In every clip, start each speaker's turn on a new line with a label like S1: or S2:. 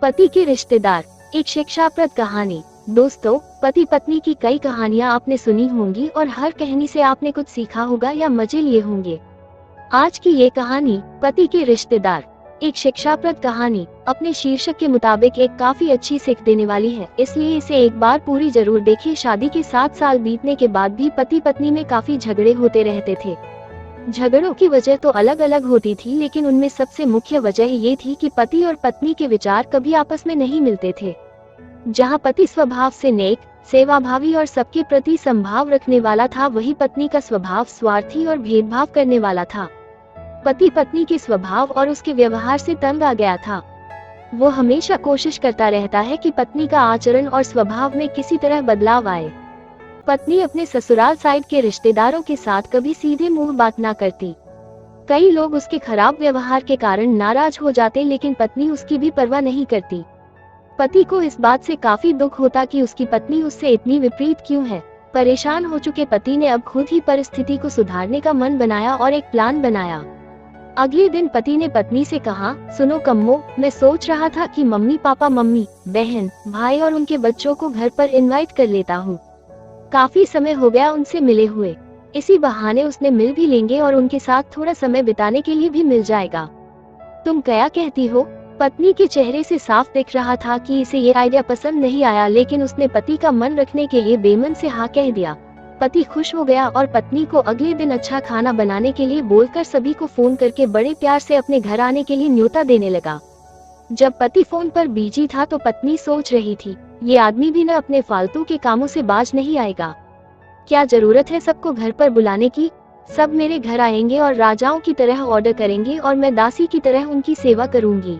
S1: पति के रिश्तेदार, एक शिक्षाप्रद कहानी। दोस्तों, पति पत्नी की कई कहानियां आपने सुनी होंगी और हर कहानी से आपने कुछ सीखा होगा या मजे लिए होंगे। आज की ये कहानी, पति के रिश्तेदार, एक शिक्षाप्रद कहानी, अपने शीर्षक के मुताबिक एक काफी अच्छी सीख देने वाली है, इसलिए इसे एक बार पूरी जरूर देखिए। शादी के 7 साल बीतने के बाद भी पति पत्नी में काफी झगड़े होते रहते थे। झगड़ों की वजह तो अलग अलग होती थी, लेकिन उनमें सबसे मुख्य वजह ये थी कि पति और पत्नी के विचार कभी आपस में नहीं मिलते थे। जहां पति स्वभाव से नेक, सेवाभावी और सबके प्रति संभाव रखने वाला था, वही पत्नी का स्वभाव स्वार्थी और भेदभाव करने वाला था। पति पत्नी के स्वभाव और उसके व्यवहार से तंग आ गया था। वो हमेशा कोशिश करता रहता है कि पत्नी का आचरण और स्वभाव में किसी तरह बदलाव आए। पत्नी अपने ससुराल साइड के रिश्तेदारों के साथ कभी सीधे मुंह बात ना करती। कई लोग उसके खराब व्यवहार के कारण नाराज हो जाते, लेकिन पत्नी उसकी भी परवाह नहीं करती। पति को इस बात से काफी दुख होता कि उसकी पत्नी उससे इतनी विपरीत क्यों है। परेशान हो चुके पति ने अब खुद ही परिस्थिति को सुधारने का मन बनाया और एक प्लान बनाया। अगले दिन पति ने पत्नी से कहा, सुनो कम्मो, मैं सोच रहा था कि मम्मी पापा, मम्मी, बहन, भाई और उनके बच्चों को घर पर इनवाइट कर लेता हूँ। काफी समय हो गया उनसे मिले हुए। इसी बहाने उसने मिल भी लेंगे और उनके साथ थोड़ा समय बिताने के लिए भी मिल जाएगा। तुम क्या कहती हो? पत्नी के चेहरे से साफ दिख रहा था कि इसे ये आइडिया पसंद नहीं आया, लेकिन उसने पति का मन रखने के लिए बेमन से हाँ कह दिया। पति खुश हो गया और पत्नी को अगले दिन अच्छा खाना बनाने के लिए बोलकर सभी को फोन करके बड़े प्यार से अपने घर आने के लिए न्योता देने लगा। जब पति फोन पर बिजी था तो पत्नी सोच रही थी, ये आदमी भी न अपने फालतू के कामों से बाज नहीं आएगा। क्या जरूरत है सबको घर पर बुलाने की? सब मेरे घर आएंगे और राजाओं की तरह ऑर्डर करेंगे और मैं दासी की तरह उनकी सेवा करूंगी।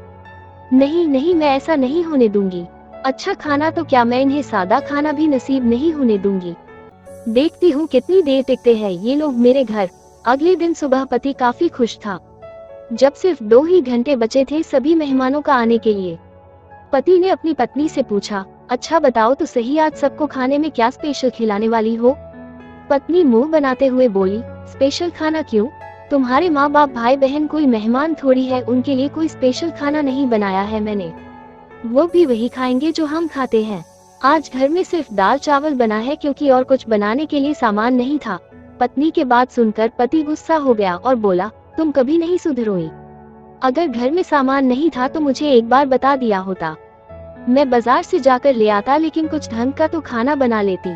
S1: नहीं नहीं, मैं ऐसा नहीं होने दूंगी। अच्छा खाना तो क्या, मैं इन्हें सादा खाना भी नसीब नहीं होने दूंगी। देखती हूँ कितनी देर टिकते हैं ये लोग मेरे घर। अगले दिन सुबह पति काफी खुश था। जब सिर्फ 2 ही घंटे बचे थे सभी मेहमानों का आने के लिए, पति ने अपनी पत्नी से पूछा, अच्छा बताओ तो सही, आज सबको खाने में क्या स्पेशल खिलाने वाली हो? पत्नी मुंह बनाते हुए बोली, स्पेशल खाना क्यों? तुम्हारे माँ बाप, भाई बहन कोई मेहमान थोड़ी है, उनके लिए कोई स्पेशल खाना नहीं बनाया है मैंने। वो भी वही खाएंगे जो हम खाते हैं। आज घर में सिर्फ दाल चावल बना है, क्योंकि और कुछ बनाने के लिए सामान नहीं था। पत्नी के बात सुनकर पति गुस्सा हो गया और बोला, तुम कभी नहीं सुधरोगी। अगर घर में सामान नहीं था तो मुझे एक बार बता दिया होता, मैं बाजार से जाकर ले आता, लेकिन कुछ ढंग का तो खाना बना लेती।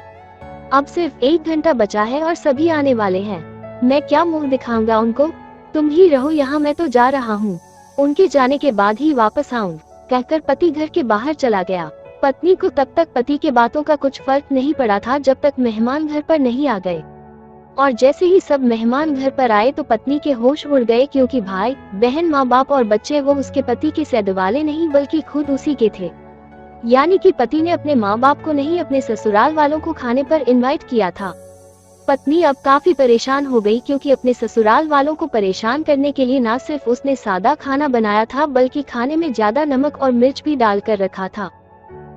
S1: अब सिर्फ 1 घंटा बचा है और सभी आने वाले हैं, मैं क्या मुंह दिखाऊंगा उनको? तुम ही रहो यहाँ, मैं तो जा रहा हूँ, उनके जाने के बाद ही वापस आऊँ, कहकर पति घर के बाहर चला गया। पत्नी को तब तक पति के बातों का कुछ फर्क नहीं पड़ा था जब तक मेहमान घर पर नहीं आ गए। और जैसे ही सब मेहमान घर पर आए तो पत्नी के होश उड़ गए, क्योंकि भाई बहन, माँ बाप और बच्चे वो उसके पति के सैदवाले नहीं बल्कि खुद उसी के थे। यानी कि पति ने अपने माँ बाप को नहीं, अपने ससुराल वालों को खाने पर इनवाइट किया था। पत्नी अब काफी परेशान हो गई, क्योंकि अपने ससुराल वालों को परेशान करने के लिए न सिर्फ उसने सादा खाना बनाया था, बल्कि खाने में ज्यादा नमक और मिर्च भी डालकर रखा था।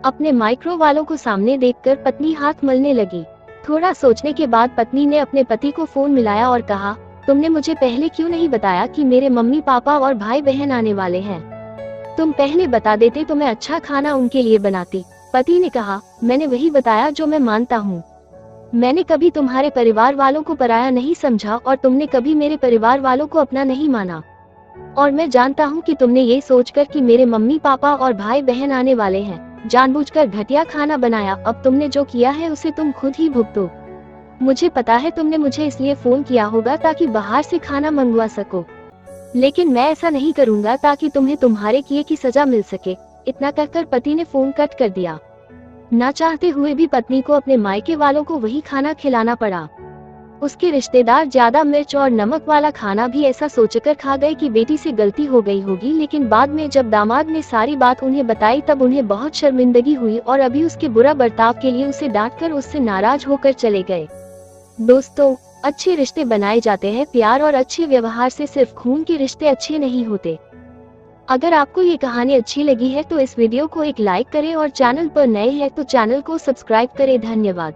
S1: अपने माइक्रो वालों को सामने देखकर पत्नी हाथ मलने लगी। थोड़ा सोचने के बाद पत्नी ने अपने पति को फोन मिलाया और कहा, तुमने मुझे पहले क्यों नहीं बताया कि मेरे मम्मी पापा और भाई बहन आने वाले हैं? तुम पहले बता देते तो मैं अच्छा खाना उनके लिए बनाती। पति ने कहा, मैंने वही बताया जो मैं मानता हूँ। मैंने कभी तुम्हारे परिवार वालों को पराया नहीं समझा और तुमने कभी मेरे परिवार वालों को अपना नहीं माना। और मैं जानता हूँ कि तुमने ये सोचकर कि मेरे मम्मी पापा और भाई बहन आने वाले हैं, जानबूझकर घटिया खाना बनाया। अब तुमने जो किया है उसे तुम खुद ही भुगतो। मुझे पता है तुमने मुझे इसलिए फोन किया होगा ताकि बाहर से खाना मंगवा सको, लेकिन मैं ऐसा नहीं करूंगा ताकि तुम्हें तुम्हारे किए की सजा मिल सके। इतना कहकर पति ने फोन कट कर दिया। ना चाहते हुए भी पत्नी को अपने मायके वालों को वही खाना खिलाना पड़ा। उसके रिश्तेदार ज्यादा मिर्च और नमक वाला खाना भी ऐसा सोचकर खा गए कि बेटी से गलती हो गई होगी, लेकिन बाद में जब दामाद ने सारी बात उन्हें बताई तब उन्हें बहुत शर्मिंदगी हुई और अभी उसके बुरा बर्ताव के लिए उसे डांटकर उससे नाराज होकर चले गए। दोस्तों, अच्छे रिश्ते बनाए जाते हैं प्यार और अच्छे व्यवहार से, सिर्फ खून के रिश्ते अच्छे नहीं होते। अगर आपको ये कहानी अच्छी लगी है तो इस वीडियो को एक लाइक करें और चैनल पर नए हैं तो चैनल को सब्सक्राइब करें। धन्यवाद।